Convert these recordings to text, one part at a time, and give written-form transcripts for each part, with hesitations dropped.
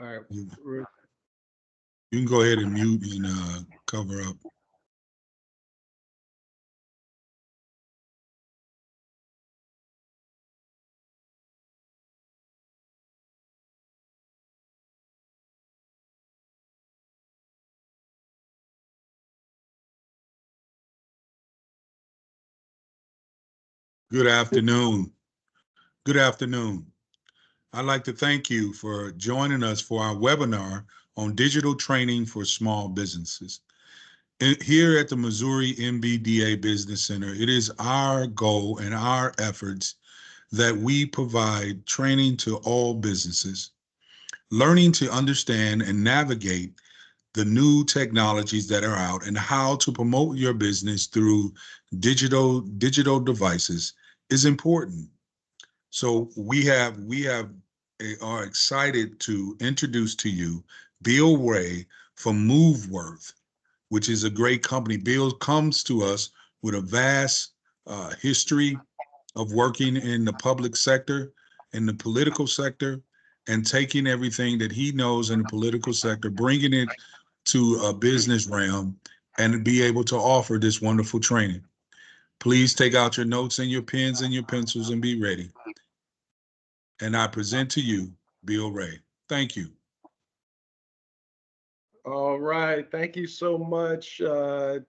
All right. You, you can go ahead and mute and cover up. Good afternoon. Good afternoon. I'd like to thank you for joining us for our webinar on digital training for small businesses. Here at the Missouri MBDA Business Center, it is our goal and our efforts that we provide training to all businesses, learning to understand and navigate the new technologies that are out and how to promote your business through digital devices is important. So are excited to introduce to you Bill Ray from MoveWorth, which is a great company. Bill comes to us with a vast history of working in the public sector, in the political sector, and taking everything that he knows in the political sector, bringing it to a business realm, and be able to offer this wonderful training. Please take out your notes and your pens and your pencils and be ready. And I present to you Bill Ray. Thank you. All right. Thank you so much,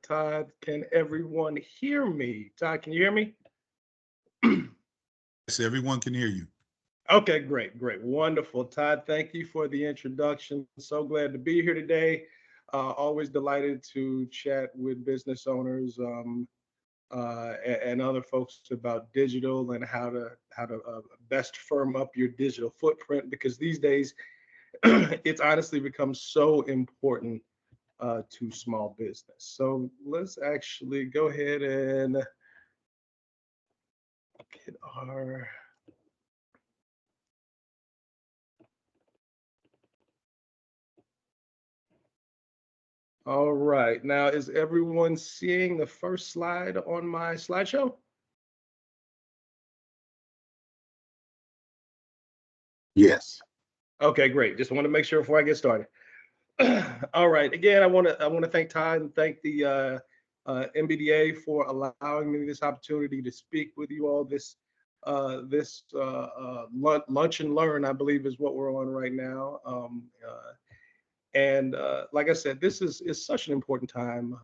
Todd. Can everyone hear me? Todd, can you hear me? Yes, everyone can hear you. Okay, great, great, wonderful. Todd, thank you for the introduction. So glad to be here today. Always delighted to chat with business owners and other folks about digital and how to best firm up your digital footprint, because these days it's honestly become so important to small business. So let's actually go ahead and get our. All right. Now, is everyone seeing the first slide on my slideshow? Yes. Okay, great. Just want to make sure before I get started. All right. Again, I want to thank Todd and thank the MBDA for allowing me this opportunity to speak with you all. This lunch and learn, I believe, is what we're on right now. And like I said, this is such an important time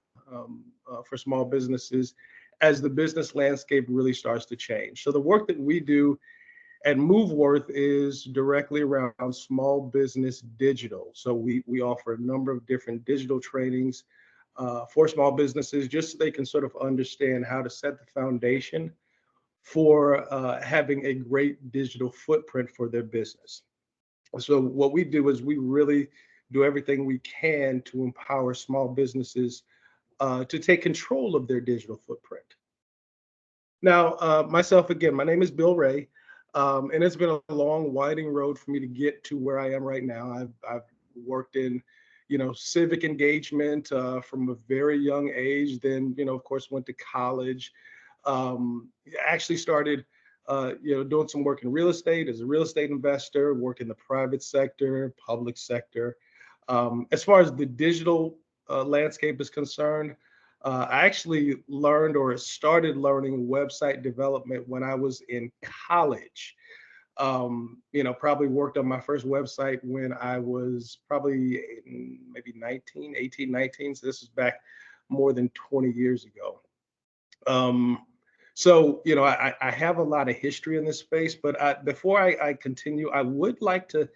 for small businesses as the business landscape really starts to change. So the work that we do at MoveWorth is directly around small business digital. So we offer a number of different digital trainings for small businesses, just so they can sort of understand how to set the foundation for having a great digital footprint for their business. So what we do is we really do everything we can to empower small businesses to take control of their digital footprint. Now, myself, again, my name is Bill Ray, and it's been a long, winding road for me to get to where I am right now. I've worked in, civic engagement from a very young age. Then, of course, went to college. Actually started, doing some work in real estate as a real estate investor, work in the private sector, public sector. As far as the digital landscape is concerned, I actually learned or started learning website development when I was in college. Probably worked on my first website when I was probably maybe 19, 18, 19. So this is back more than 20 years ago. I have a lot of history in this space, but before I continue, I would like to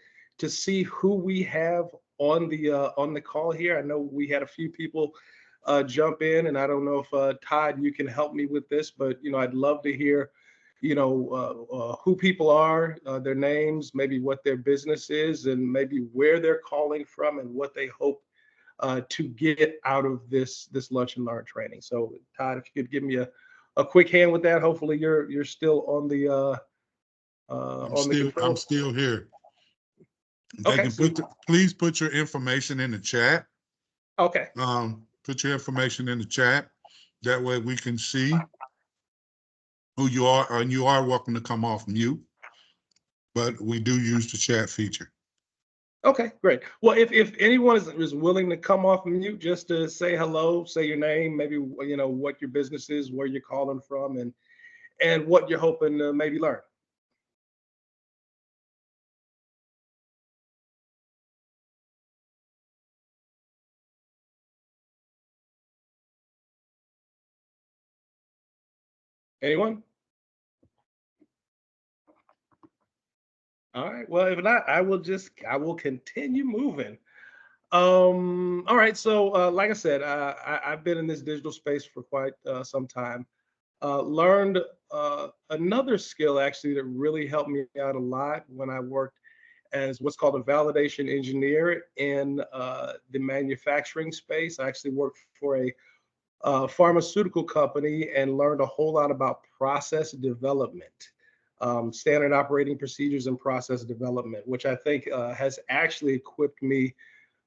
see who we have on the call here. I know we had a few people jump in, and I don't know if Todd, you can help me with this, but I'd love to hear, who people are, their names, maybe what their business is, and maybe where they're calling from and what they hope to get out of this lunch and learn training. So Todd, if you could give me a quick hand with that. Hopefully you're still on the I'm control. still here. They Okay. can please put your information in the chat. Okay. Put your information in the chat. That way we can see who you are, and you are welcome to come off mute, but we do use the chat feature. Okay, great. Well, if anyone is willing to come off mute just to say hello, say your name, maybe what your business is, where you're calling from, and what you're hoping to maybe learn. Anyone? All right. Well, if not, I will continue moving. All right. So, like I said, I've been in this digital space for quite some time. Learned another skill actually that really helped me out a lot when I worked as what's called a validation engineer in the manufacturing space. I actually worked for a pharmaceutical company and learned a whole lot about process development, standard operating procedures and process development, which I think has actually equipped me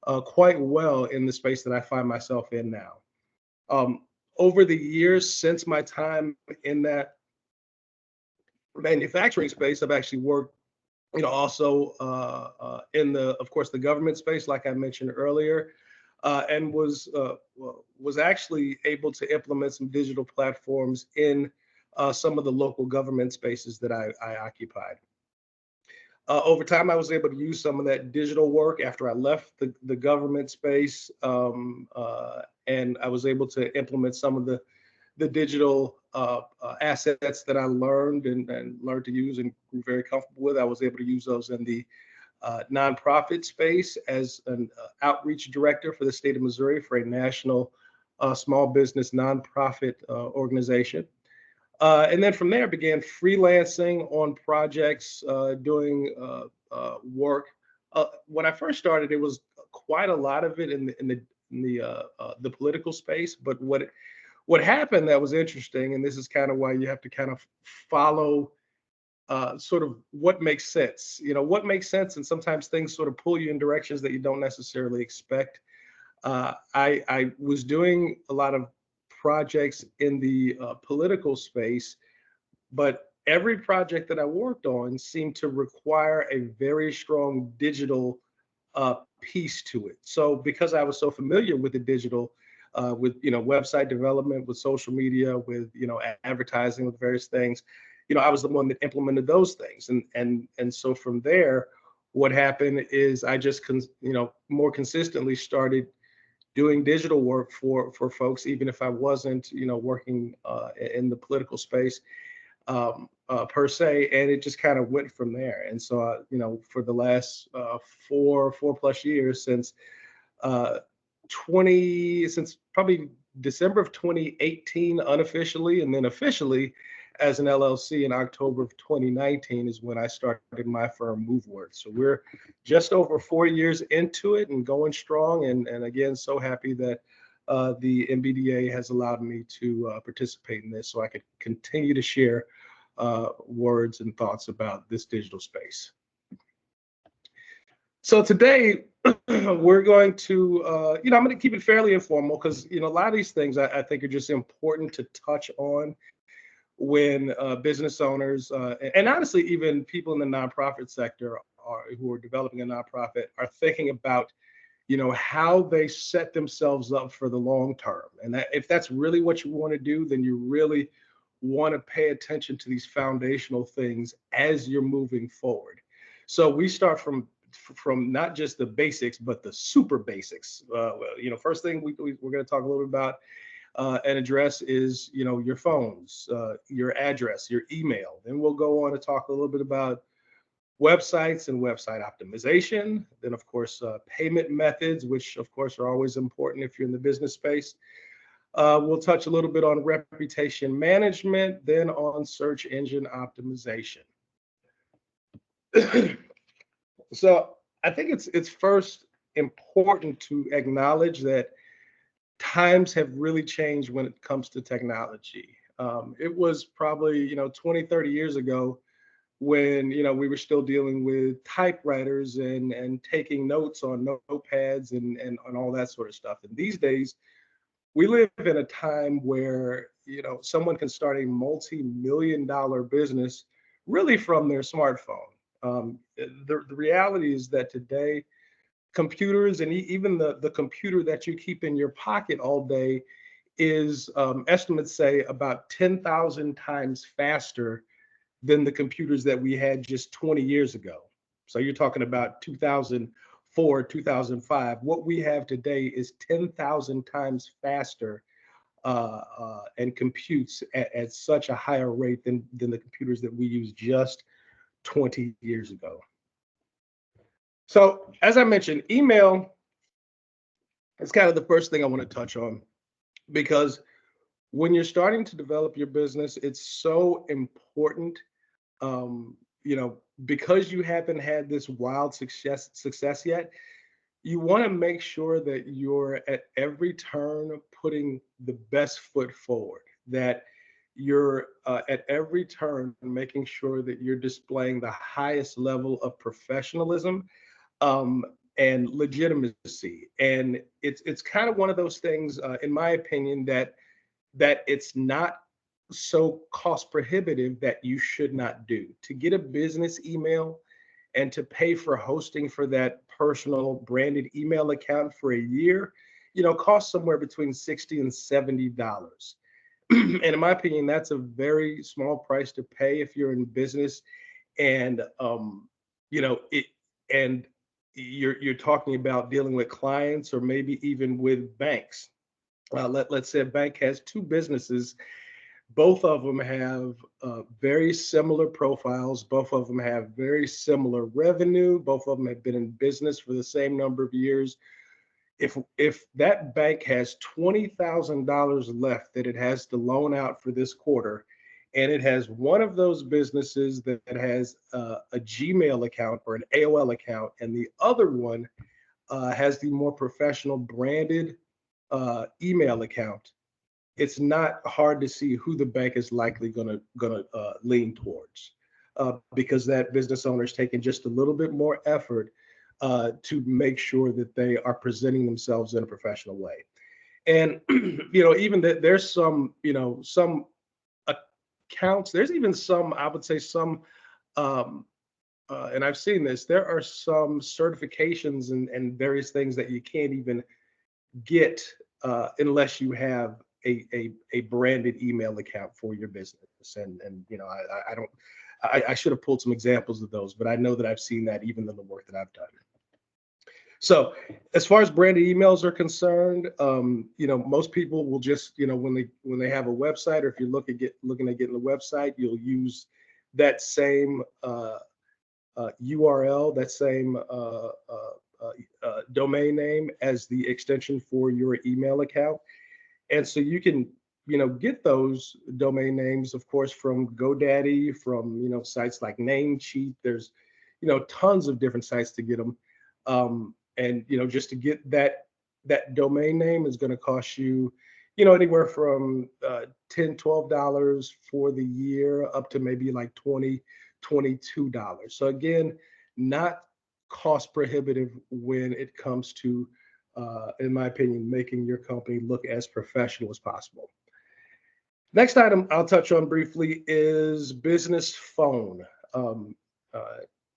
quite well in the space that I find myself in now. Um, Over the years since my time in that manufacturing space, I've actually worked, also in of course, the government space, like I mentioned earlier, and was actually able to implement some digital platforms in some of the local government spaces that I occupied. Over time, I was able to use some of that digital work after I left the government space, and I was able to implement some of the digital assets that I learned and learned to use and grew very comfortable with. I was able to use those in the nonprofit space as an outreach director for the state of Missouri for a national small business nonprofit organization. And then from there, began freelancing on projects, doing work. When I first started, it was quite a lot of it in the political space. But what happened that was interesting, and this is kind of why you have to kind of follow sort of what makes sense. What makes sense, and sometimes things sort of pull you in directions that you don't necessarily expect. I was doing a lot of projects in the political space, but every project that I worked on seemed to require a very strong digital piece to it. So because I was so familiar with the digital, with website development, with social media, with advertising, with various things, I was the one that implemented those things, and so from there, what happened is I just more consistently started doing digital work for folks, even if I wasn't working in the political space per se, and it just kind of went from there. And so, for the last four plus years uh, since probably December of 2018 unofficially, and then officially as an LLC in October of 2019 is when I started my firm MoveWorth. So we're just over 4 years into it and going strong. And again, so happy that the MBDA has allowed me to participate in this so I could continue to share words and thoughts about this digital space. So today we're going to, I'm going to keep it fairly informal because, a lot of these things I think are just important to touch on when business owners and honestly, even people in the nonprofit sector who are developing a nonprofit are thinking about, how they set themselves up for the long term. And if that's really what you want to do, then you really want to pay attention to these foundational things as you're moving forward. So we start from not just the basics, but the super basics. First thing we're going to talk a little bit about and address is, your phones, your address, your email. Then we'll go on to talk a little bit about websites and website optimization. Then, of course, payment methods, which, of course, are always important if you're in the business space. We'll touch a little bit on reputation management, then on search engine optimization. So I think it's first important to acknowledge that times have really changed when it comes to technology. It was probably 20, 30 years ago when we were still dealing with typewriters and taking notes on notepads and all that sort of stuff. And these days we live in a time where someone can start a multi-million-dollar business really from their smartphone. The reality is that today computers and even the computer that you keep in your pocket all day is estimates say about 10,000 times faster than the computers that we had just 20 years ago. So you're talking about 2004, 2005. What we have today is 10,000 times faster and computes at such a higher rate than the computers that we used just 20 years ago. So as I mentioned, email is kind of the first thing I want to touch on, because when you're starting to develop your business, it's so important. Because you haven't had this wild success yet, you want to make sure that you're at every turn putting the best foot forward, that you're at every turn making sure that you're displaying the highest level of professionalism um, and legitimacy. And it's kind of one of those things, in my opinion, that it's not so cost prohibitive that you should not do. To get a business email and to pay for hosting for that personal branded email account for a year, costs somewhere between $60 and $70. And in my opinion, that's a very small price to pay if you're in business, and it and you're talking about dealing with clients or maybe even with banks. Let's say a bank has two businesses. Both of them have very similar profiles. Both of them have very similar revenue. Both of them have been in business for the same number of years. If that bank has $20,000 left that it has to loan out for this quarter, and it has one of those businesses that has a Gmail account or an AOL account, and the other one has the more professional branded email account, it's not hard to see who the bank is likely gonna lean towards, because that business owner is taking just a little bit more effort to make sure that they are presenting themselves in a professional way. And even that there's some accounts, there's even some, I would say some, and I've seen this, there are some certifications and various things that you can't even get unless you have a branded email account for your business. And I don't, I should have pulled some examples of those, but I know that I've seen that even in the work that I've done. So as far as branded emails are concerned, most people will just, when they have a website, or if you're looking at getting a website, you'll use that same URL, that same domain name as the extension for your email account. And so you can, get those domain names, of course, from GoDaddy, from, sites like Namecheap. There's, tons of different sites to get them. And, just to get that domain name is going to cost you, anywhere from $10, $12 for the year up to maybe like $20, $22. So again, not cost prohibitive when it comes to, in my opinion, making your company look as professional as possible. Next item I'll touch on briefly is business phone.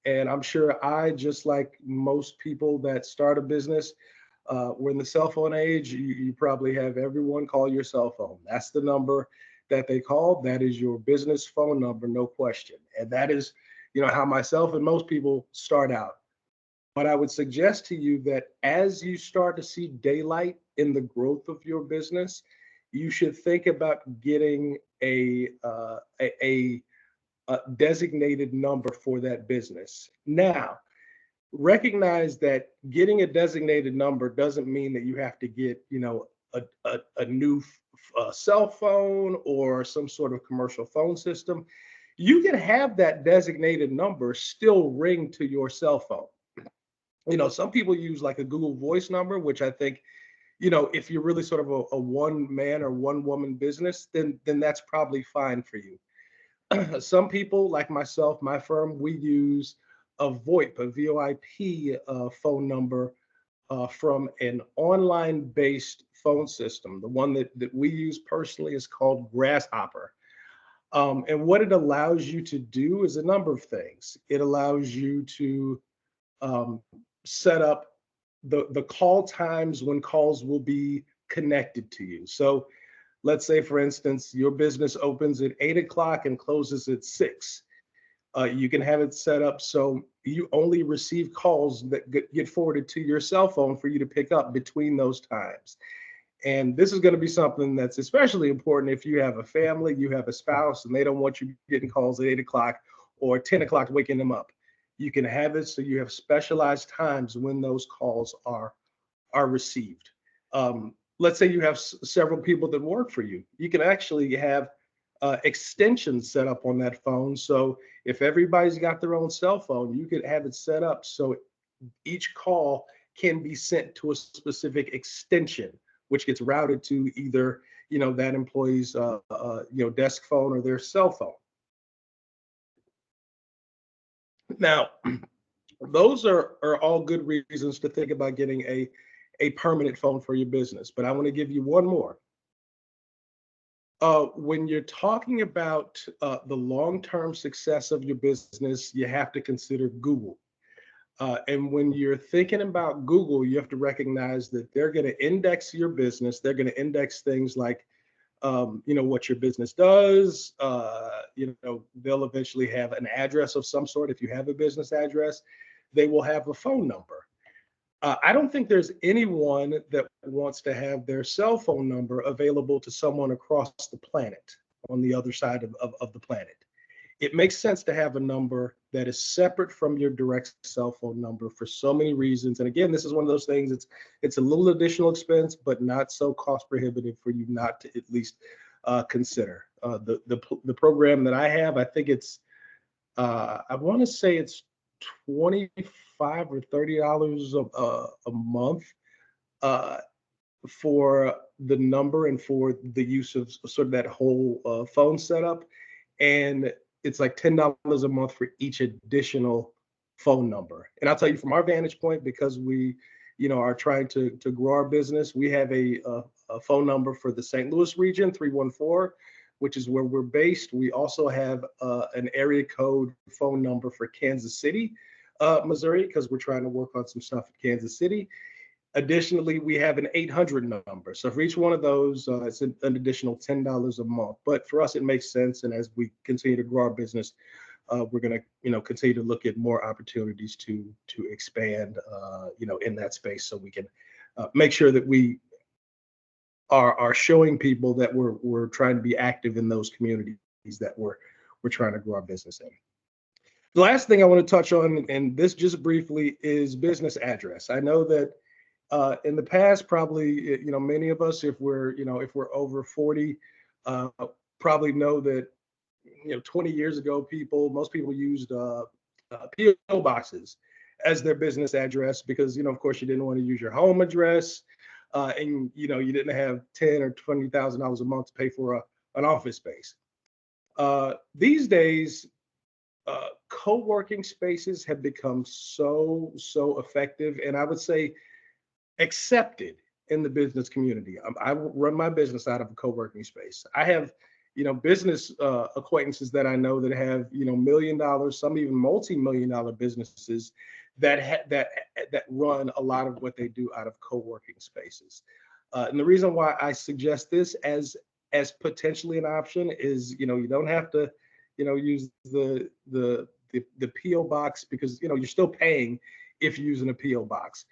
And I'm sure just like most people that start a business, we're in the cell phone age. You probably have everyone call your cell phone. That's the number that they call. That is your business phone number, no question. And that is, how myself and most people start out. But I would suggest to you that as you start to see daylight in the growth of your business, you should think about getting a designated number for that business. Now, recognize that getting a designated number doesn't mean that you have to get, a new cell phone or some sort of commercial phone system. You can have that designated number still ring to your cell phone. Some people use like a Google Voice number, which I think, if you're really sort of a one man or one woman business, then that's probably fine for you. Some people, like myself, my firm, we use a VoIP, a VoIP phone number from an online-based phone system. The one that we use personally is called Grasshopper. And what it allows you to do is a number of things. It allows you to set up the call times when calls will be connected to you. So let's say, for instance, your business opens at 8 o'clock and closes at 6. You can have it set up so you only receive calls that get forwarded to your cell phone for you to pick up between those times. And this is going to be something that's especially important if you have a family, you have a spouse, and they don't want you getting calls at 8 o'clock or 10 o'clock waking them up. You can have it so you have specialized times when those calls are received. Let's say you have several people that work for you. You can actually have extensions set up on that phone. So if everybody's got their own cell phone, you could have it set up so each call can be sent to a specific extension, which gets routed to either that employee's desk phone or their cell phone. Now, those are all good reasons to think about getting a permanent phone for your business. But I want to give you one more. When you're talking about the long-term success of your business, you have to consider Google. And when you're thinking about Google, you have to recognize that they're going to index your business. They're going to index things like, what your business does. They'll eventually have an address of some sort. If you have a business address, they will have a phone number. I don't think there's anyone that wants to have their cell phone number available to someone across the planet on the other side of the planet. It makes sense to have a number that is separate from your direct cell phone number for so many reasons. And again, this is one of those things, it's a little additional expense, but not so cost prohibitive for you not to at least consider. The program that I have, I think it's, I want to say it's $25 or $30 a month for the number and for the use of sort of that whole phone setup. And it's like $10 a month for each additional phone number. And I'll tell you from our vantage point, because we, are trying to grow our business, we have a phone number for the St. Louis region, 314, which is where we're based. We also have an area code phone number for Kansas City, Missouri, because we're trying to work on some stuff in Kansas City. Additionally, we have an 800 number. So for each one of those, it's an additional $10 a month. But for us, it makes sense. And as we continue to grow our business, we're going to, continue to look at more opportunities to expand, in that space, so we can make sure that we are showing people that we're trying to be active in those communities that we're trying to grow our business in. The last thing I want to touch on, and this just briefly, is business address. I know that in the past, probably, many of us, if we're over 40, probably know that, 20 years ago, most people used PO boxes as their business address because, of course, you didn't want to use your home address, and you didn't have $10,000 or $20,000 a month to pay for an office space. These days, co-working spaces have become so effective, and I would say accepted in the business community. I run my business out of a co-working space. I have, business acquaintances that I know that have, $1 million, some even multi-million-dollar businesses that run a lot of what they do out of co-working spaces. And the reason why I suggest this as potentially an option is, you don't have to, use the PO box, because you're still paying if you're using a PO box.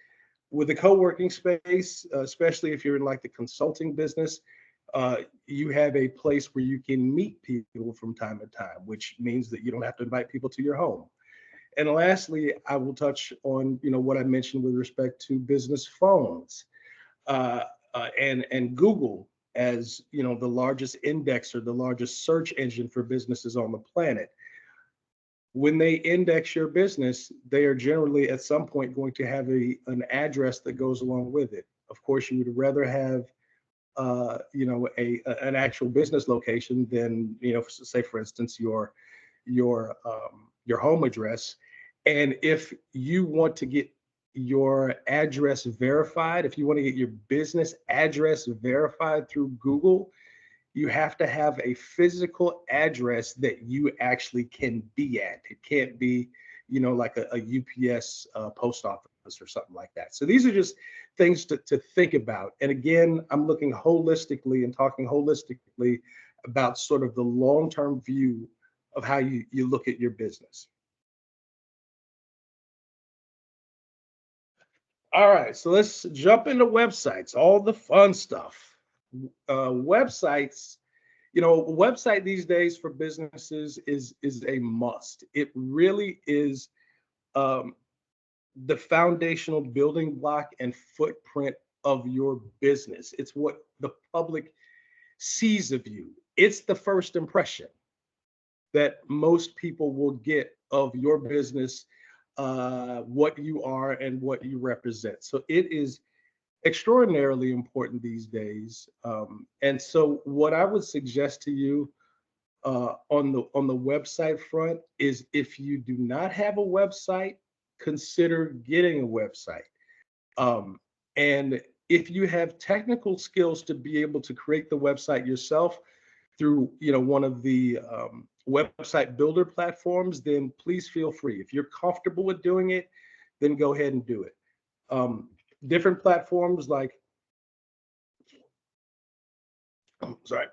With a co-working space, especially if you're in like the consulting business, you have a place where you can meet people from time to time, which means that you don't have to invite people to your home. And lastly, I will touch on what I mentioned with respect to business phones, and Google as the largest indexer, the largest search engine for businesses on the planet. When they index your business, they are generally at some point going to have an address that goes along with it. Of course, you would rather have an actual business location than say, for instance, your home address. And if you want to get your address verified, if you want to get your business address verified through Google, you have to have a physical address that you actually can be at. It can't be, like a UPS post office or something like that. So these are just things to think about. And again, I'm looking holistically and talking holistically about sort of the long-term view of how you look at your business. All right, so let's jump into websites, all the fun stuff. Websites, a website these days for businesses is a must. It really is um, the foundational building block and footprint of your business. It's what the public sees of you. It's the first impression that most people will get of your business, what you are and what you represent. So it is extraordinarily important these days. And so what I would suggest to you on the website front is, if you do not have a website, consider getting a website. And if you have technical skills to be able to create the website yourself through one of the website builder platforms, then please feel free. If you're comfortable with doing it, then go ahead and do it. Um, Different platforms like, sorry,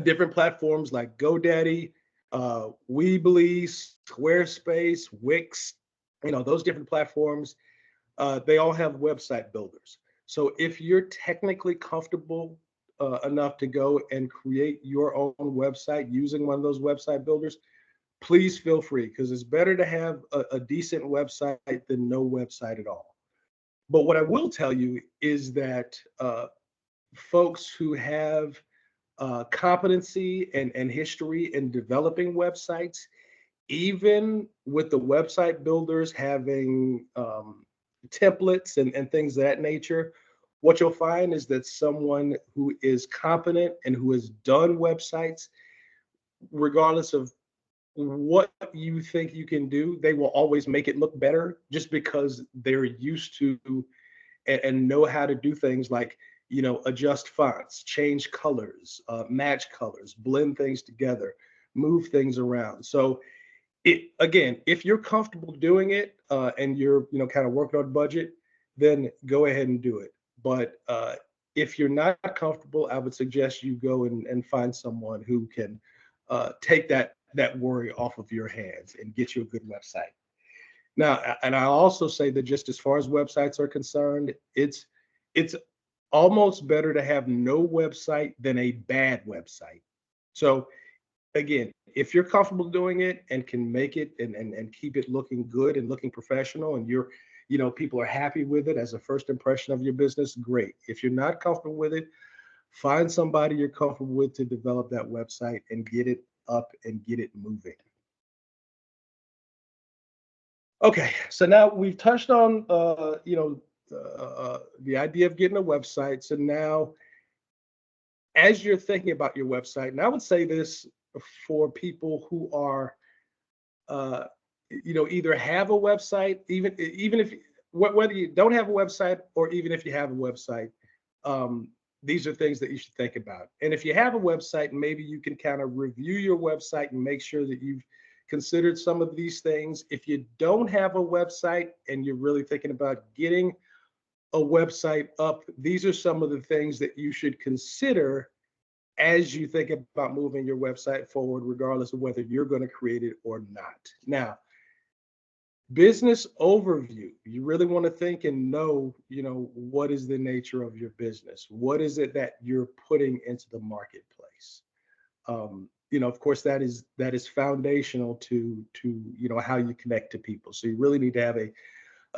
different platforms like GoDaddy, Weebly, Squarespace, Wix, those different platforms, they all have website builders. So if you're technically comfortable enough to go and create your own website using one of those website builders, please feel free, because it's better to have a decent website than no website at all. But what I will tell you is that folks who have competency and history in developing websites, even with the website builders having templates and things of that nature, what you'll find is that someone who is competent and who has done websites, regardless of what you think you can do, they will always make it look better, just because they're used to and know how to do things like adjust fonts, change colors, match colors, blend things together, move things around. So again, if you're comfortable doing it and you're kind of working on budget, then go ahead and do it. But if you're not comfortable, I would suggest you go and find someone who can take that worry off of your hands and get you a good website. Now, and I also say that, just as far as websites are concerned, it's almost better to have no website than a bad website. So again, if you're comfortable doing it and can make it and keep it looking good and looking professional, and people are happy with it as a first impression of your business, great. If you're not comfortable with it, find somebody you're comfortable with to develop that website and get it up and get it moving. Okay, so now we've touched on the idea of getting a website. So now, as you're thinking about your website, and I would say this for people who are uh, either have a website, even if whether you don't have a website, or even if you have a website, um, these are things that you should think about. And if you have a website, maybe you can kind of review your website and make sure that you've considered some of these things. If you don't have a website and you're really thinking about getting a website up, these are some of the things that you should consider as you think about moving your website forward, regardless of whether you're going to create it or not. Now, business overview. You really want to think and know, what is the nature of your business? What is it that you're putting into the marketplace? Of course, that is foundational to how you connect to people. So you really need to have a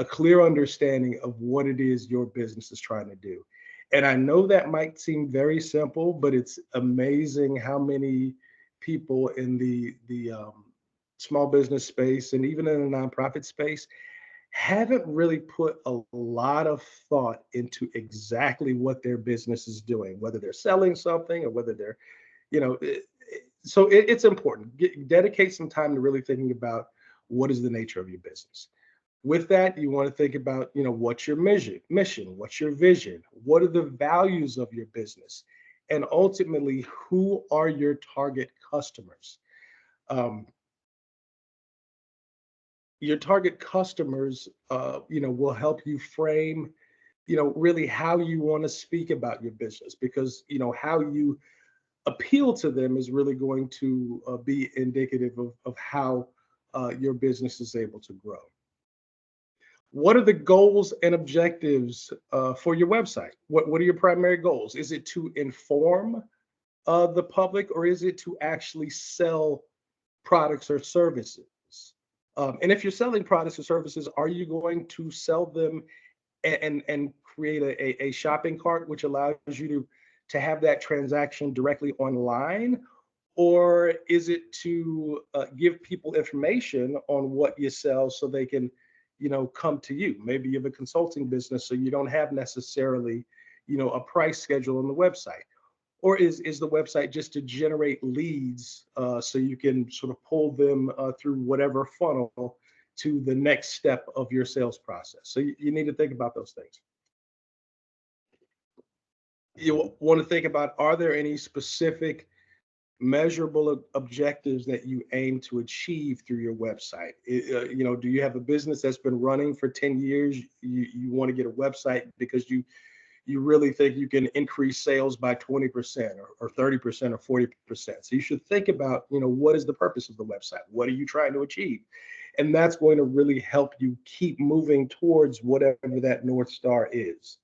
clear understanding of what it is your business is trying to do. And I know that might seem very simple, but it's amazing how many people in the small business space, and even in the nonprofit space, haven't really put a lot of thought into exactly what their business is doing, whether they're selling something or whether they're, you know, it- so it's important. Dedicate some time to really thinking about what is the nature of your business. With that, you want to think about, what's your mission, what's your vision, what are the values of your business, and ultimately, who are your target customers? Um, your target customers, will help you frame, really how you want to speak about your business, because, how you appeal to them is really going to be indicative of how your business is able to grow. What are the goals and objectives for your website? What are your primary goals? Is it to inform the public, or is it to actually sell products or services? And if you're selling products or services, are you going to sell them and create a shopping cart, which allows you to have that transaction directly online? Or is it to give people information on what you sell so they can, come to you? Maybe you have a consulting business, so you don't have necessarily, a price schedule on the website. Or is the website just to generate leads so you can sort of pull them through whatever funnel to the next step of your sales process? So you need to think about those things. You want to think about, are there any specific measurable objectives that you aim to achieve through your website? Do you have a business that's been running for 10 years? You want to get a website because you really think you can increase sales by 20% or 30% or 40%. So you should think about, what is the purpose of the website? What are you trying to achieve? And that's going to really help you keep moving towards whatever that North Star is.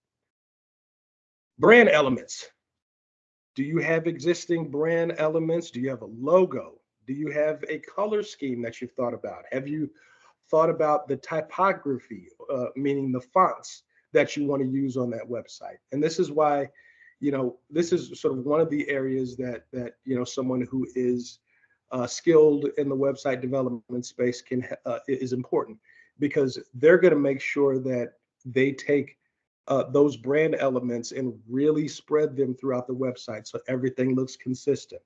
Brand elements. Do you have existing brand elements? Do you have a logo? Do you have a color scheme that you've thought about? Have you thought about the typography, meaning the fonts that you want to use on that website? And this is why, this is sort of one of the areas that someone who is skilled in the website development space is important, because they're going to make sure that they take those brand elements and really spread them throughout the website so everything looks consistent.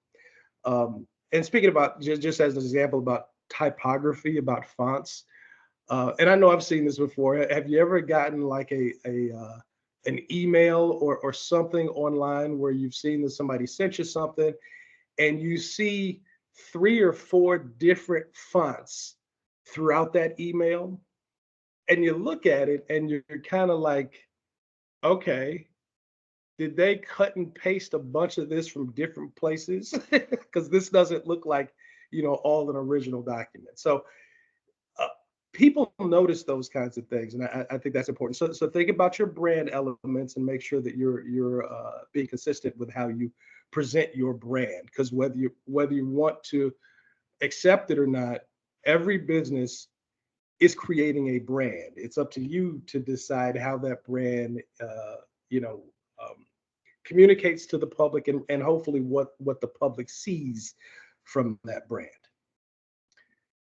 And speaking about, just as an example about typography, about fonts, and I know I've seen this before. Have you ever gotten like an email or something online where you've seen that somebody sent you something and you see 3 or 4 different fonts throughout that email, and you look at it and you're kind of like, okay, did they cut and paste a bunch of this from different places? Because this doesn't look like, all an original document. So people notice those kinds of things, and I think that's important. So think about your brand elements and make sure that you're being consistent with how you present your brand. Because whether you want to accept it or not, every business is creating a brand. It's up to you to decide how that brand, communicates to the public, and hopefully what the public sees from that brand.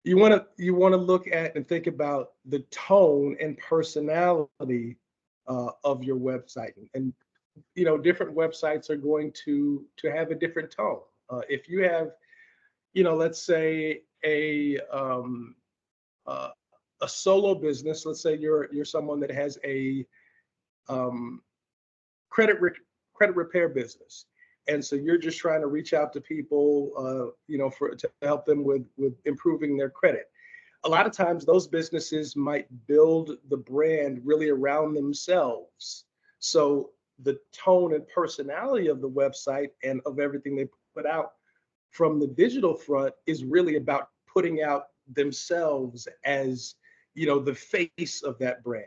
You want to look at and think about the tone and personality of your website, and different websites are going to have a different tone. If you have, let's say a solo business, let's say you're someone that has a credit repair business, and so you're just trying to reach out to people, to help them with improving their credit. A lot of times those businesses might build the brand really around themselves. So the tone and personality of the website and of everything they put out from the digital front is really about putting out themselves as, the face of that brand.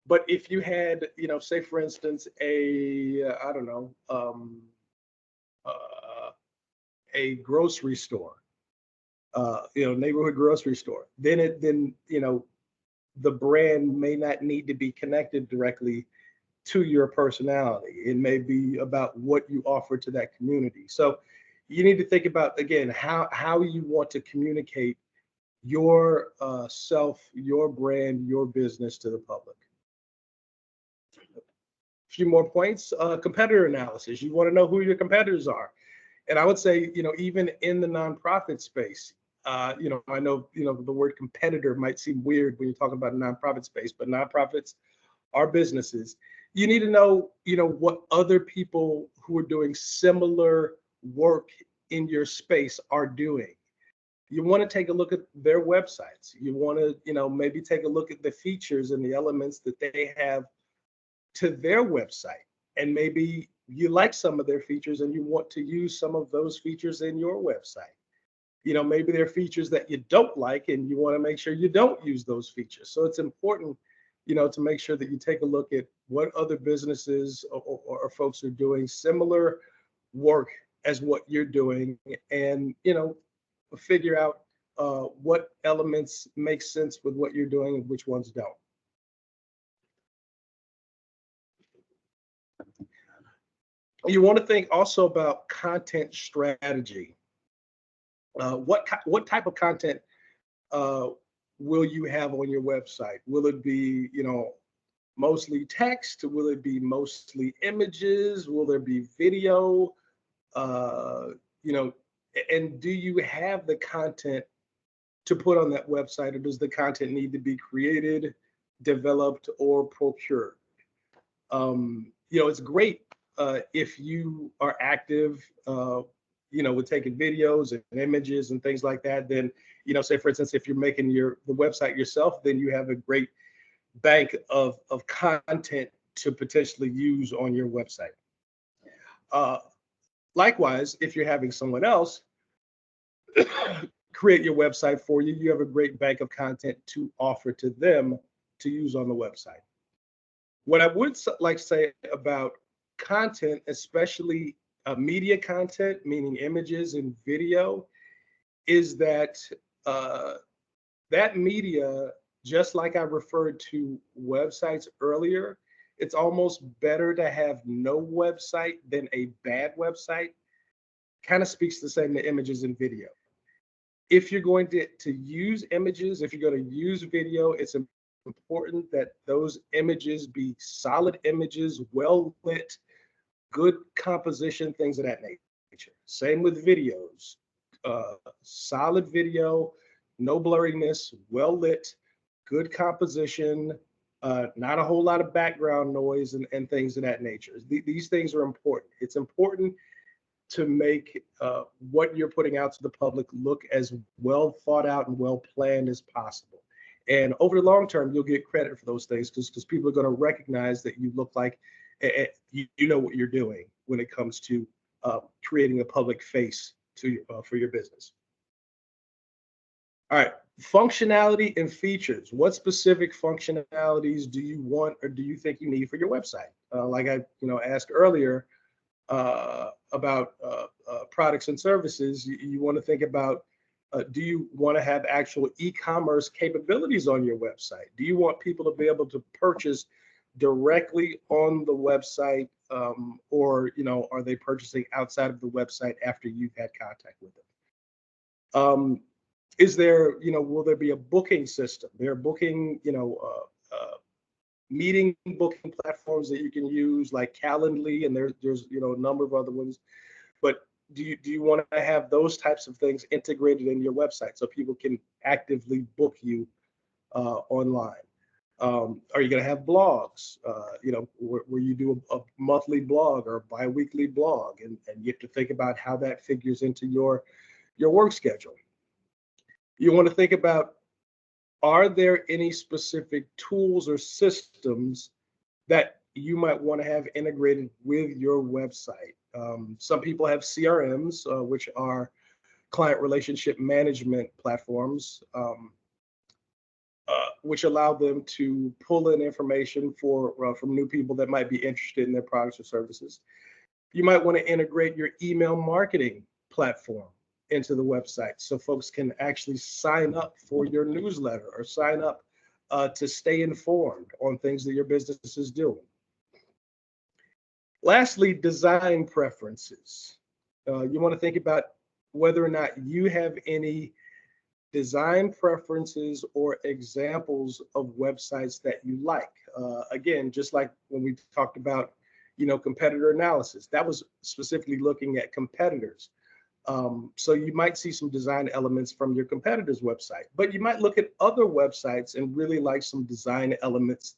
But if you had, say for instance, I don't know, a grocery store, neighborhood grocery store, then the brand may not need to be connected directly to your personality. It may be about what you offer to that community. So you need to think about, again, how you want to communicate your self, your brand, your business to the public. A few more points. Competitor analysis. You want to know who your competitors are. And I would say, even in the nonprofit space, I know, the word competitor might seem weird when you're talking about a nonprofit space, but nonprofits are businesses. You need to know, what other people who are doing similar work in your space are doing. You want to take a look at their websites. You want to, maybe take a look at the features and the elements that they have to their website. And maybe you like some of their features and you want to use some of those features in your website. Maybe there are features that you don't like and you want to make sure you don't use those features. So it's important, to make sure that you take a look at what other businesses or folks are doing similar work as what you're doing, and figure out what elements make sense with what you're doing and which ones don't. You want to think also about content strategy. What type of content will you have on your website? Will it be, mostly text? Will it be mostly images? Will there be video? Uh, you know, and do you have the content to put on that website, or does the content need to be created, developed, or procured? It's great if you are active, with taking videos and images and things like that. Then, say for instance, if you're making the website yourself, then you have a great bank of content to potentially use on your website. Likewise, if you're having someone else create your website for you, you have a great bank of content to offer to them to use on the website. What I would like to say about content, especially media content, meaning images and video, is that that media, just like I referred to websites earlier, it's almost better to have no website than a bad website. Kind of speaks the same to images and video. If you're going to use images, if you're going to use video, it's important that those images be solid images, well lit, good composition, things of that nature. Same with videos. Solid video, no blurriness, well lit, good composition, not a whole lot of background noise and things of that nature. These things are important. It's important to make what you're putting out to the public look as well thought out and well planned as possible. And over the long term, you'll get credit for those things because people are going to recognize that you look like you know what you're doing when it comes to creating a public face for your business. All right, functionality and features. What specific functionalities do you want or do you think you need for your website? Like I asked earlier, about products and services, you want to think about, do you want to have actual e-commerce capabilities on your website? Do you want people to be able to purchase directly on the website, or are they purchasing outside of the website after you've had contact with them? Is there, will there be a booking system? There are booking, meeting booking platforms that you can use like Calendly, and there's a number of other ones. But do you want to have those types of things integrated in your website so people can actively book you online? Are you going to have blogs, where you do a monthly blog or a biweekly blog, and you have to think about how that figures into your work schedule. You want to think about, are there any specific tools or systems that you might want to have integrated with your website? Some people have CRMs, which are client relationship management platforms, which allow them to pull in information from new people that might be interested in their products or services. You might want to integrate your email marketing platform into the website so folks can actually sign up for your newsletter or sign up to stay informed on things that your business is doing. Lastly, design preferences. You want to think about whether or not you have any design preferences or examples of websites that you like. Again, just like when we talked about, competitor analysis, that was specifically looking at competitors. So you might see some design elements from your competitor's website, but you might look at other websites and really like some design elements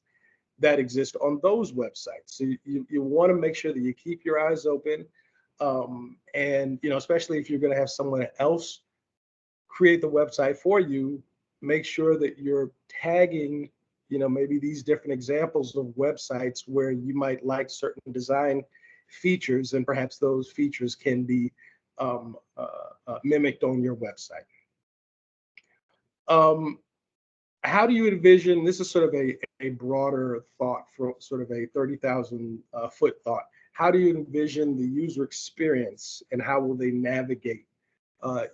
that exist on those websites. So you want to make sure that you keep your eyes open, and especially if you're going to have someone else create the website for you, make sure that you're tagging, maybe these different examples of websites where you might like certain design features, and perhaps those features can be mimicked on your website. How do you envision, this is sort of a broader thought, for sort of a 30,000 foot thought. How do you envision the user experience, and how will they navigate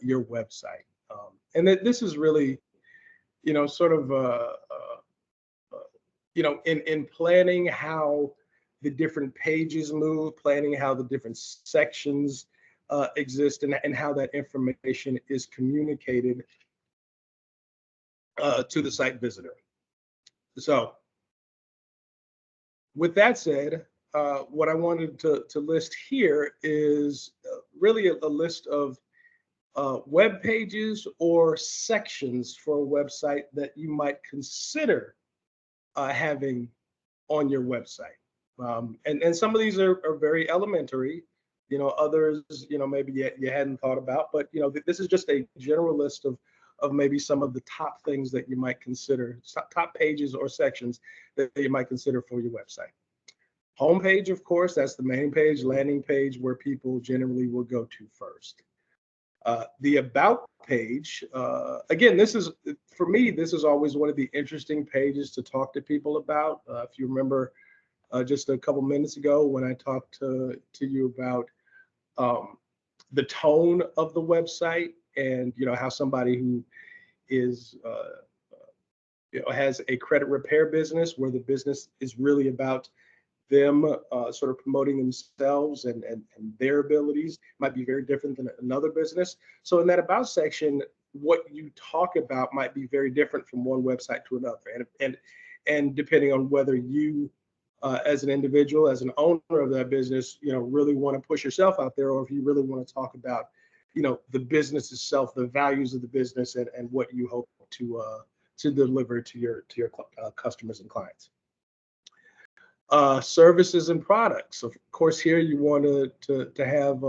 your website? And that this is really, sort of, in planning how the different pages move, planning how the different sections exist, and how that information is communicated to the site visitor. So with that said, what I wanted to list here is really a list of web pages or sections for a website that you might consider having on your website. And some of these are very elementary, others, maybe you hadn't thought about, but, this is just a general list of maybe some of the top things that you might consider, top pages or sections that you might consider for your website. Homepage, of course, that's the main page, landing page, where people generally will go to first. The about page, again, this is, for me, this is always one of the interesting pages to talk to people about. If you remember just a couple minutes ago when I talked to you about the tone of the website, and how somebody who is has a credit repair business, where the business is really about them sort of promoting themselves and their abilities, might be very different than another business. So in that about section, what you talk about might be very different from one website to another, and depending on whether you as an individual, as an owner of that business, really want to push yourself out there, or if you really want to talk about, the business itself, the values of the business, and what you hope to deliver to your customers and clients. Services and products. Of course, here you want to have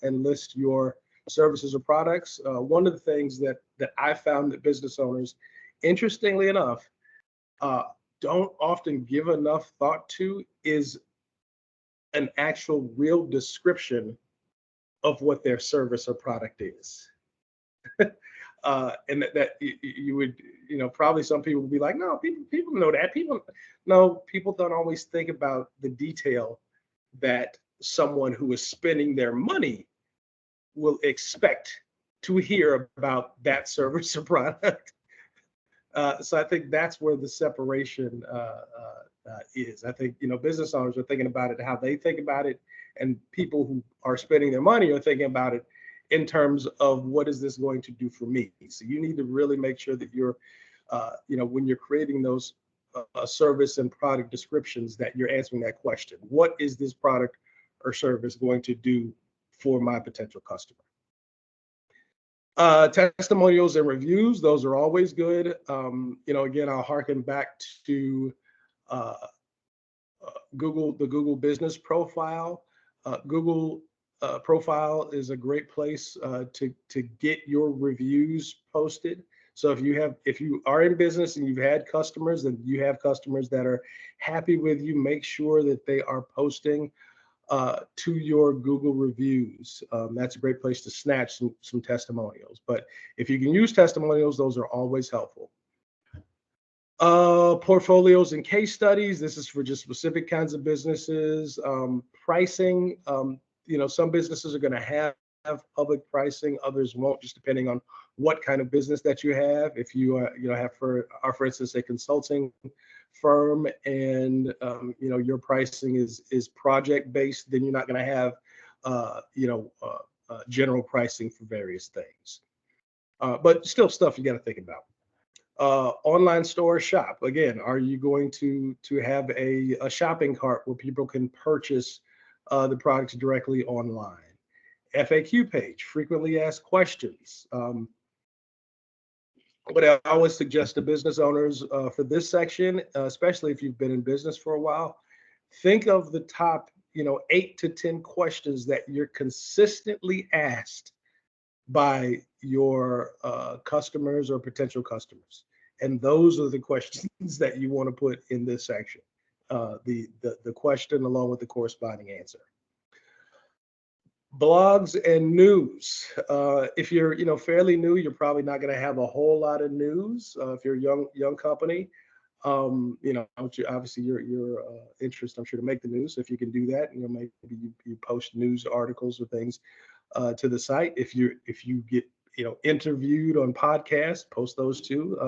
and list your services or products. One of the things that I found that business owners, interestingly enough, don't often give enough thought to is an actual real description of what their service or product is. And that you would, probably some people would be like, no, people know that. People don't always think about the detail that someone who is spending their money will expect to hear about that service or product. So I think that's where the separation is. I think, business owners are thinking about it how they think about it, and people who are spending their money are thinking about it in terms of what is this going to do for me. So you need to really make sure that you're, when you're creating those service and product descriptions, that you're answering that question. What is this product or service going to do for my potential customer? Testimonials and reviews, those are always good. Again, I'll harken back to the Google Business Profile. Google Profile is a great place to get your reviews posted. So if you are in business and you've had customers, and you have customers that are happy with you, make sure that they are posting to your Google reviews. That's a great place to snatch some testimonials. But if you can use testimonials, those are always helpful. Portfolios and case studies. This is for just specific kinds of businesses. Pricing. Some businesses are going to have public pricing, others won't, just depending on what kind of business that you have. If you have, for instance, a consulting firm, and your pricing is project based, then you're not going to have general pricing for various things. But still stuff you got to think about. Online store shop. Again, are you going to have a shopping cart where people can purchase the products directly online? FAQ page, frequently asked questions. What I always suggest to business owners for this section, especially if you've been in business for a while, think of the top 8 to 10 questions that you're consistently asked by your customers or potential customers? And those are the questions that you want to put in this section. The question along with the corresponding answer. Blogs and news. If you're fairly new, you're probably not going to have a whole lot of news. If you're a young company, obviously your interest, I'm sure, to make the news. If you can do that, maybe you post news articles or things to the site. If you get interviewed on podcasts, post those too.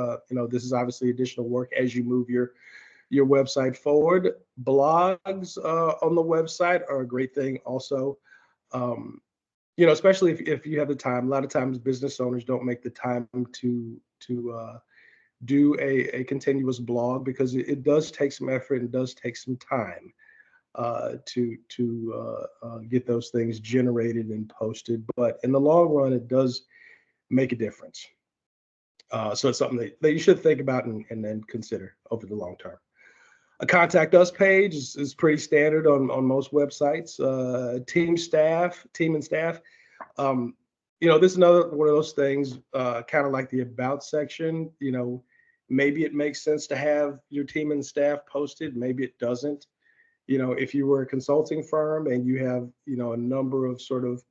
This is obviously additional work as you move your website forward. Blogs on the website are a great thing also. Especially if you have the time. A lot of times business owners don't make the time to do a continuous blog because it does take some effort and does take some time to get those things generated and posted. But in the long run, it does make a difference. So it's something that you should think about and then consider over the long term. A contact us page is pretty standard on most websites. Team and staff. This is another one of those things, kind of like the about section. Maybe it makes sense to have your team and staff posted. Maybe it doesn't. If you were a consulting firm and you have a number of sort of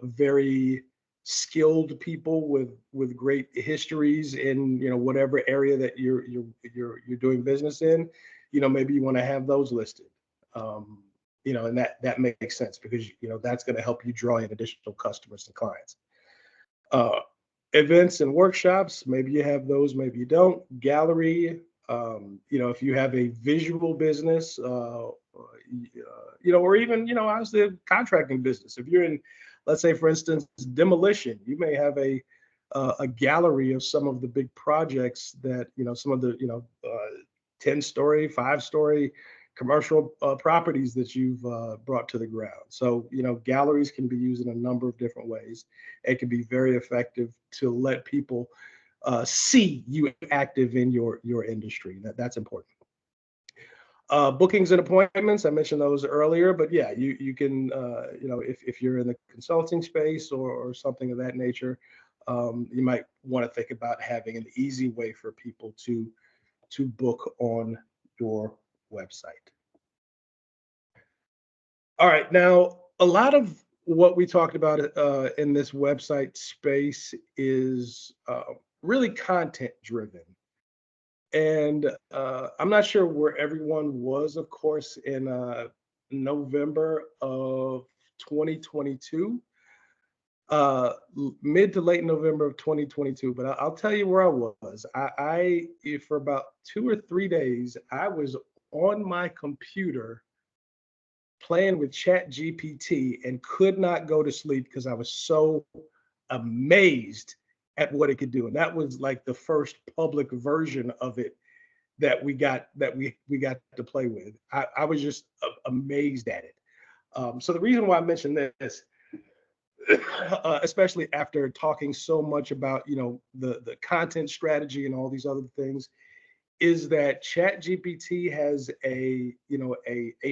very skilled people with great histories in whatever area that you're doing business in, maybe you want to have those listed. And that makes sense because that's going to help you draw in additional customers and clients. Events and workshops, maybe you have those, maybe you don't. Gallery, if you have a visual business, or even honestly a contracting business. If you're in, let's say for instance, demolition, you may have a gallery of some of the big projects that some of the 10-story, 5-story commercial properties that you've brought to the ground. So, galleries can be used in a number of different ways. It can be very effective to let people see you active in your industry. That's important. Bookings and appointments, I mentioned those earlier, but yeah, you can, if you're in the consulting space or something of that nature, you might want to think about having an easy way for people to book on your website. All right, now a lot of what we talked about in this website space is really content driven. And I'm not sure where everyone was, of course, in November of 2022, mid to late November of 2022. But I'll tell you where I was. I for about 2 or 3 days, I was on my computer playing with ChatGPT and could not go to sleep because I was so amazed at what it could do. And that was like the first public version of it that we got to play with. I was just amazed at it. So the reason why I mentioned this, especially after talking so much about the content strategy and all these other things, is that ChatGPT has a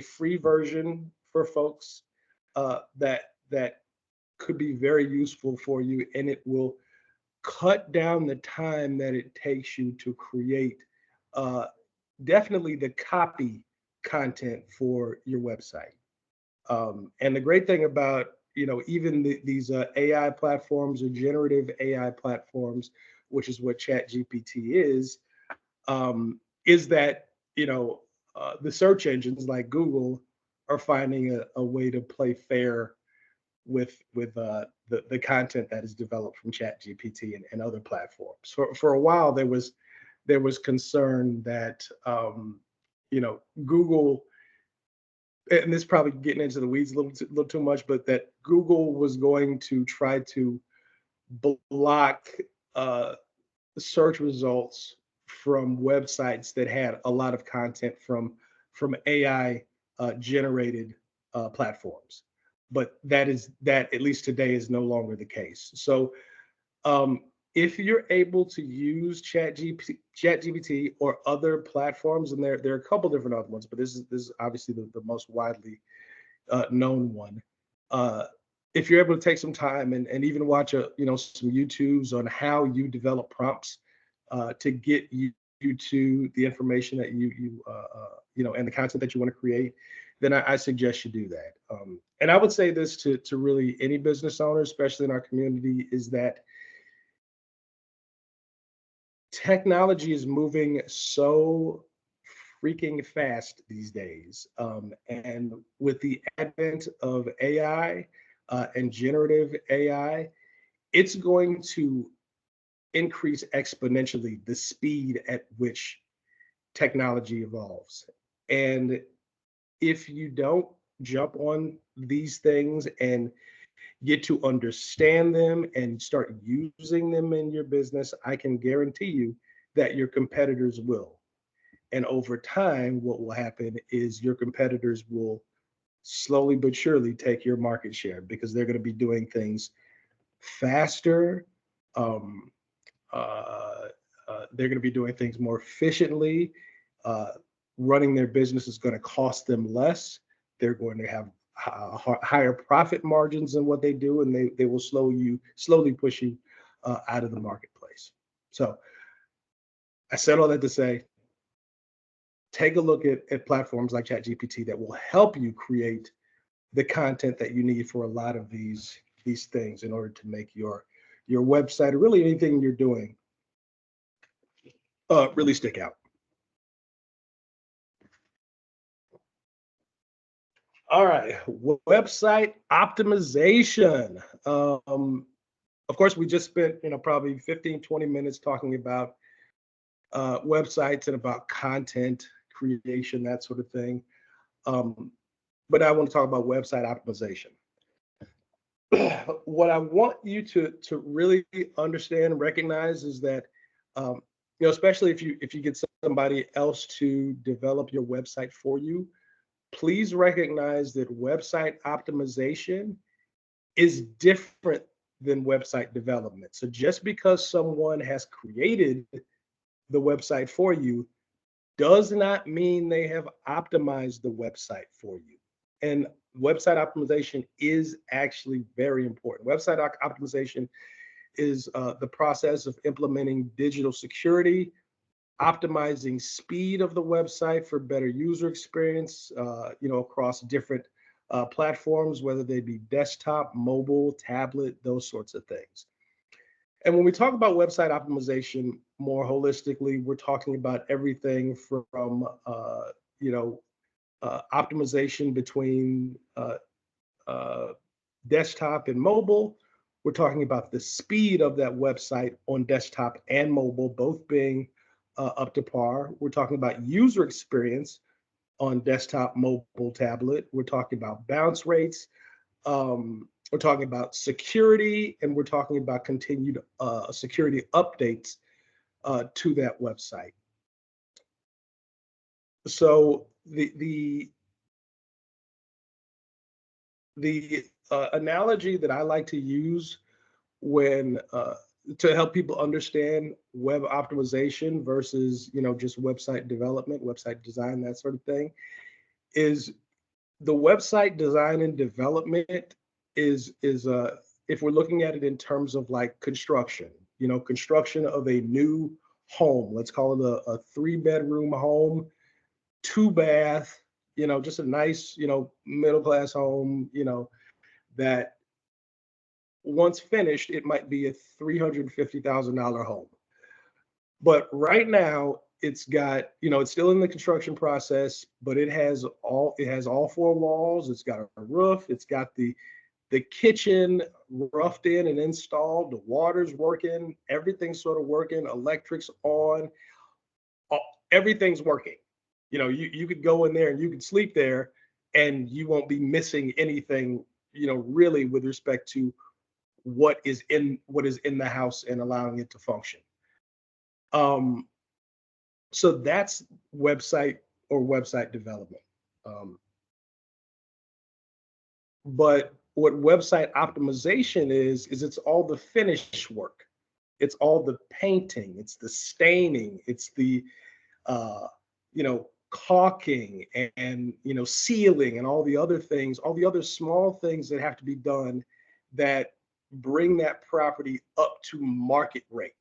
free version for folks that could be very useful for you, and it will cut down the time that it takes you to create definitely the copy content for your website. And the great thing about even these AI platforms or generative AI platforms, which is what ChatGPT is that the search engines like Google are finding a way to play fair with the content that is developed from ChatGPT and other platforms. For a while, there was concern that Google, and this is probably getting into the weeds a little too much, but that Google was going to try to block search results from websites that had a lot of content from AI generated platforms. But that at least today is no longer the case. So if you're able to use ChatGPT or other platforms, and there are a couple different other ones, but this is obviously the most widely known one. if you're able to take some time and even watch some YouTubes on how you develop prompts to get you to the information that and the content that you want to create, then I suggest you do that. And I would say this to really any business owner, especially in our community, is that technology is moving so freaking fast these days. And with the advent of AI and generative AI, it's going to increase exponentially the speed at which technology evolves. And if you don't jump on these things and get to understand them and start using them in your business, I can guarantee you that your competitors will. And over time, what will happen is your competitors will slowly but surely take your market share because they're going to be doing things faster. Um, uh, they're going to be doing things more efficiently. Uh, Running their business is going to cost them less. They're going to have higher profit margins than what they do, and they will slowly push you out of the marketplace. So I said all that to say, take a look at platforms like ChatGPT that will help you create the content that you need for a lot of these things in order to make your website or really anything you're doing really stick out. All right, website optimization. Of course, we just spent probably 15, 20 minutes talking about websites and about content creation, that sort of thing. But I want to talk about website optimization. What I want you to really understand and recognize is that especially if you get somebody else to develop your website for you, please recognize that website optimization is different than website development. So just because someone has created the website for you does not mean they have optimized the website for you. And website optimization is actually very important. Website optimization is the process of implementing digital security, optimizing speed of the website for better user experience, across different platforms, whether they be desktop, mobile, tablet, those sorts of things. And when we talk about website optimization more holistically, we're talking about everything from, optimization between desktop and mobile. We're talking about the speed of that website on desktop and mobile, both being up to par. We're talking about user experience on desktop, mobile, tablet. We're talking about bounce rates. We're talking about security, and we're talking about continued security updates to that website. So the analogy that I like to use when to help people understand web optimization versus just website development, website design, that sort of thing, is the website design and development is if we're looking at it in terms of like construction, construction of a new home, let's call it a 3-bedroom home, 2-bath, just a nice, middle class home, that once finished, it might be a $350,000 home. But right now, it's got, it's still in the construction process, but it has all 4 walls. It's got a roof. It's got the kitchen roughed in and installed. The water's working. Everything's sort of working. Electric's on. Everything's working. You could go in there and you could sleep there, and you won't be missing anything. Really, with respect to what is in the house and allowing it to function. So that's website or website development. But what website optimization is it's all the finish work. It's all the painting, it's the staining, it's the caulking and sealing and all the other things, all the other small things that have to be done that bring that property up to market rate.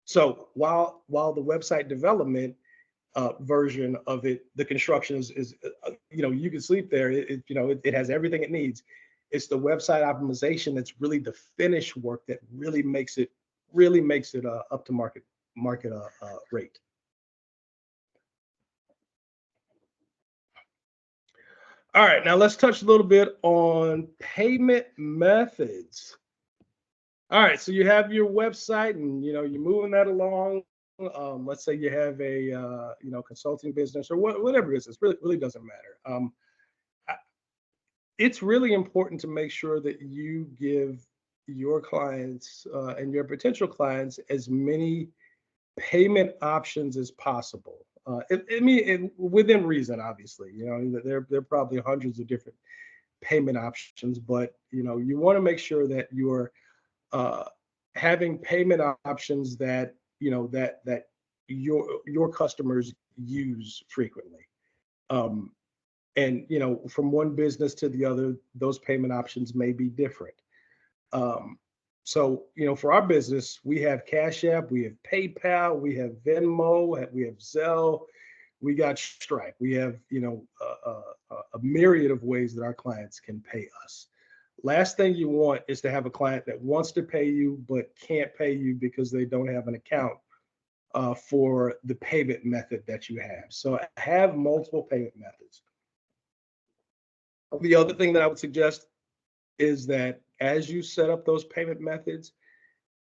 So while the website development version of it, the construction is you can sleep there. It has everything it needs. It's the website optimization that's really the finish work that really makes it up to market rate. All right, now let's touch a little bit on payment methods. All right, so you have your website, and you're moving that along. Let's say you have a consulting business or whatever it is. It really doesn't matter. It's really important to make sure that you give your clients and your potential clients as many payment options as possible. Within reason, obviously. There are probably hundreds of different payment options, but you want to make sure that you're having payment options that that your customers use frequently. And from one business to the other, those payment options may be different. So for our business, we have Cash App, we have PayPal, we have Venmo, we have Zelle, we got Stripe. We have a myriad of ways that our clients can pay us. Last thing you want is to have a client that wants to pay you but can't pay you because they don't have an account for the payment method that you have. So have multiple payment methods. The other thing that I would suggest is that as you set up those payment methods,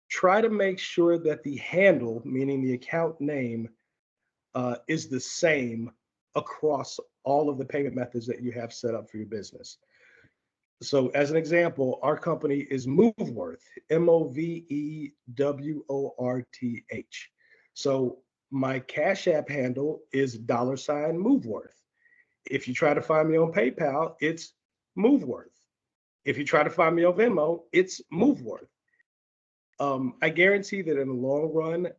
try to make sure that the handle, meaning the account name, is the same across all of the payment methods that you have set up for your business. So as an example, our company is Moveworth, Moveworth. So my Cash App handle is $Moveworth. If you try to find me on PayPal, it's Moveworth. If you try to find me on Venmo, it's Moveworth. I guarantee that in the long run,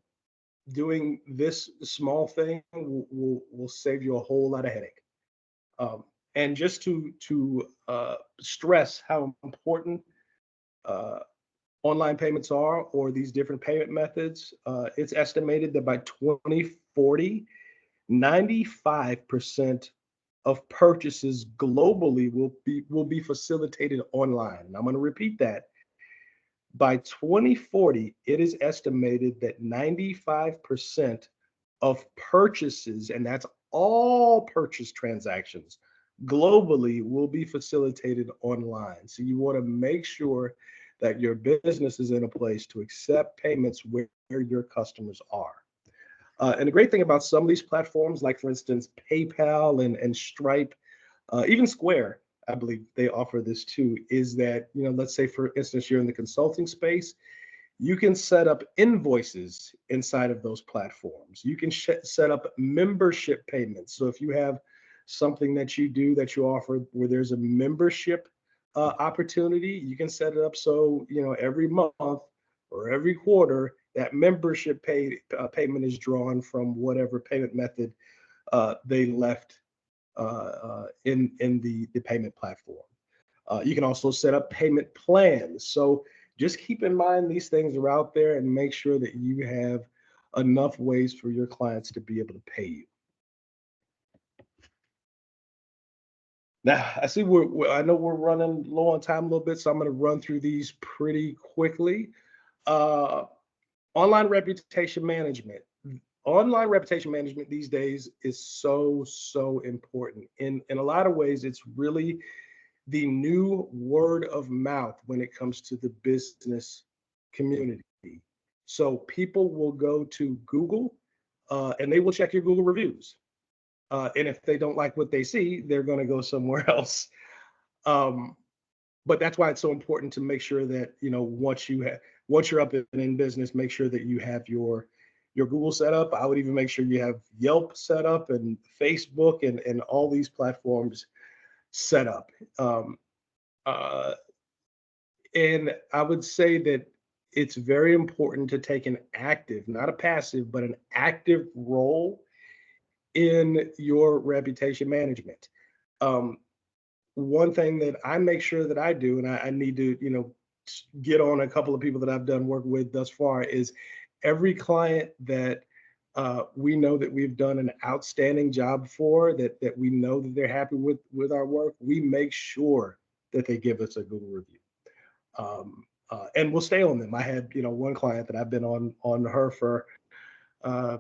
doing this small thing will save you a whole lot of headache. And just to stress how important online payments are, or these different payment methods, it's estimated that by 2040, 95% of purchases globally will be facilitated online. And I'm going to repeat that. By 2040, it is estimated that 95% of purchases, and that's all purchase transactions globally, will be facilitated online. So you want to make sure that your business is in a place to accept payments where your customers are. And the great thing about some of these platforms, like for instance, PayPal and Stripe, even Square, I believe they offer this too, is that, let's say for instance, you're in the consulting space, you can set up invoices inside of those platforms. You can set up membership payments. So if you have something that you do that you offer where there's a membership opportunity, you can set it up so, every month or every quarter, that membership payment is drawn from whatever payment method they left in the payment platform. You can also set up payment plans. So just keep in mind these things are out there, and make sure that you have enough ways for your clients to be able to pay you. Now, I see I know we're running low on time a little bit, so I'm going to run through these pretty quickly. Online reputation management. Online reputation management these days is so important. In a lot of ways, it's really the new word of mouth when it comes to the business community. So people will go to Google and they will check your Google reviews. And if they don't like what they see, they're going to go somewhere else. But that's why it's so important to make sure that, once you're up and in business, make sure that you have your Google set up. I would even make sure you have Yelp set up, and Facebook, and all these platforms set up. And I would say that it's very important to take an active, not a passive, but an active role in your reputation management. one thing that I make sure that I do, and I need to, get on a couple of people that I've done work with thus far, is every client that we know that we've done an outstanding job for, that we know that they're happy with our work, we make sure that they give us a Google review. And we'll stay on them. I had, one client that I've been on her for, uh,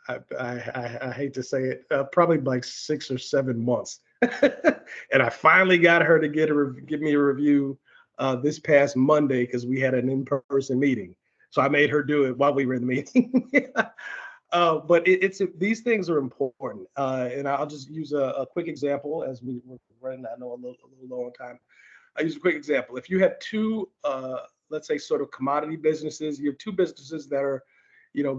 I hate to say it, probably like 6 or 7 months. And I finally got her to give me a review this past Monday because we had an in-person meeting. So I made her do it while we were in the meeting. But it's these things are important. And I'll just use a quick example as we're running, I know a little low on time. I use a quick example. If you have two, let's say, sort of commodity businesses, you have two businesses that are,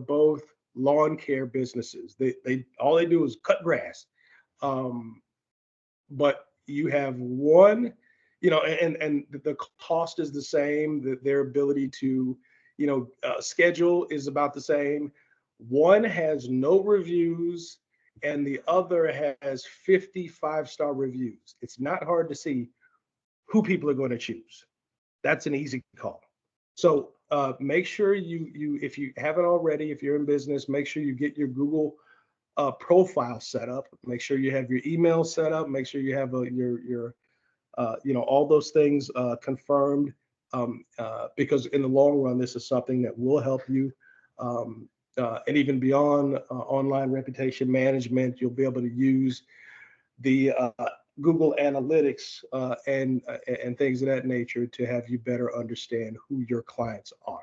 both lawn care businesses. They all they do is cut grass. Um, but you have one, and the cost is the same. Their ability to, schedule is about the same. One has no reviews, and the other has 50 5-star reviews. It's not hard to see who people are going to choose. That's an easy call. So make sure you if you haven't already, if you're in business, make sure you get your Google profile set up. Make sure you have your email set up. Make sure you have your all those things confirmed, because in the long run, this is something that will help you. And even beyond online reputation management, you'll be able to use the Google Analytics and things of that nature to have you better understand who your clients are.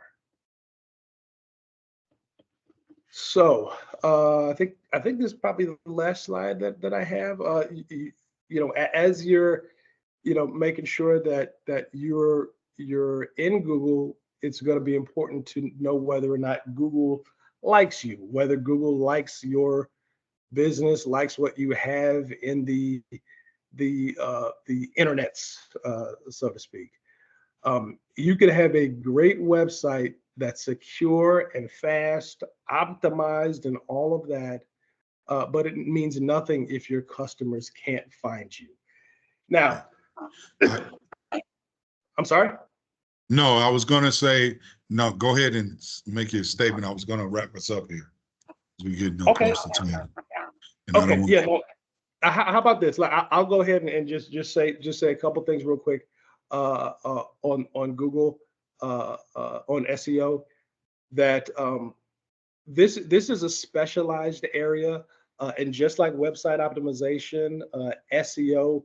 So I think this is probably the last slide that I have. As you're making sure that you're in Google, it's going to be important to know whether or not Google likes you, whether Google likes your business, likes what you have in the internets, so to speak. You could have a great website that's secure and fast, optimized, and all of that, but it means nothing if your customers can't find you. Now, I'm sorry. No, I was going to say, no, go ahead and make your statement. I was going to wrap us up here. We get no Okay. close to time. And I Okay. don't, Yeah. Well, how about this? Like, I'll go ahead and just say a couple things real quick on Google, on SEO. That this is a specialized area, and just like website optimization, SEO.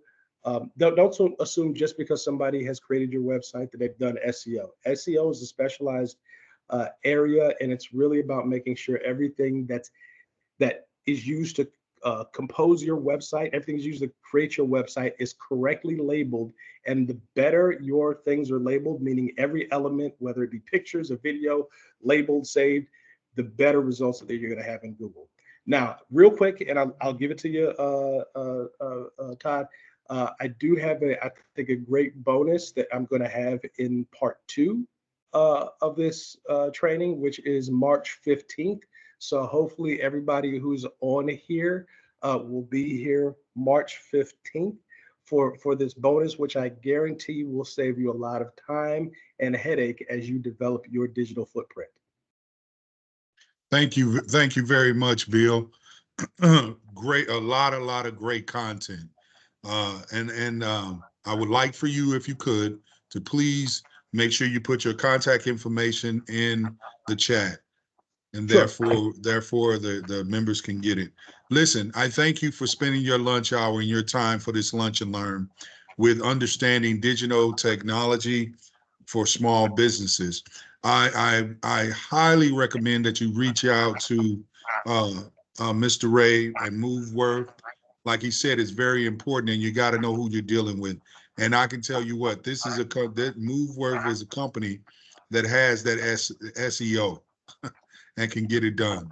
Don't assume just because somebody has created your website that they've done SEO. SEO is a specialized area, and it's really about making sure everything that is used to compose your website, everything is used to create your website, is correctly labeled. And the better your things are labeled, meaning every element, whether it be pictures, a video, labeled, saved, the better results that you're going to have in Google. Now, real quick, and I'll give it to you, Todd. I do have I think a great bonus that I'm going to have in part 2 of this training, which is March 15th. So hopefully everybody who's on here will be here March 15th for this bonus, which I guarantee will save you a lot of time and headache as you develop your digital footprint. thank you very much, Bill. Great, a lot of great content. And I would like for you, if you could, to please make sure you put your contact information in the chat, and Sure. therefore the members can get it. Listen, I thank you for spending your lunch hour and your time for this lunch and learn with understanding digital technology for small businesses. I highly recommend that you reach out to Mr. Ray and MoveWorth. Like he said, it's very important, and you got to know who you're dealing with. And I can tell you what, this is that MoveWorth is a company that has that SEO and can get it done.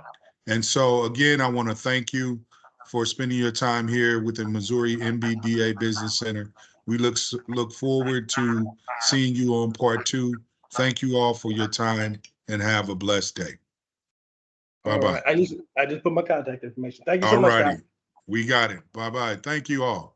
And so again, I want to thank you for spending your time here with the Missouri MBDA Business Center. We look forward to seeing you on part 2. Thank you all for your time, and have a blessed day. Bye-bye. All right. I just put my contact information. Thank you so All much, righty. Todd. We got it. Bye-bye. Thank you all.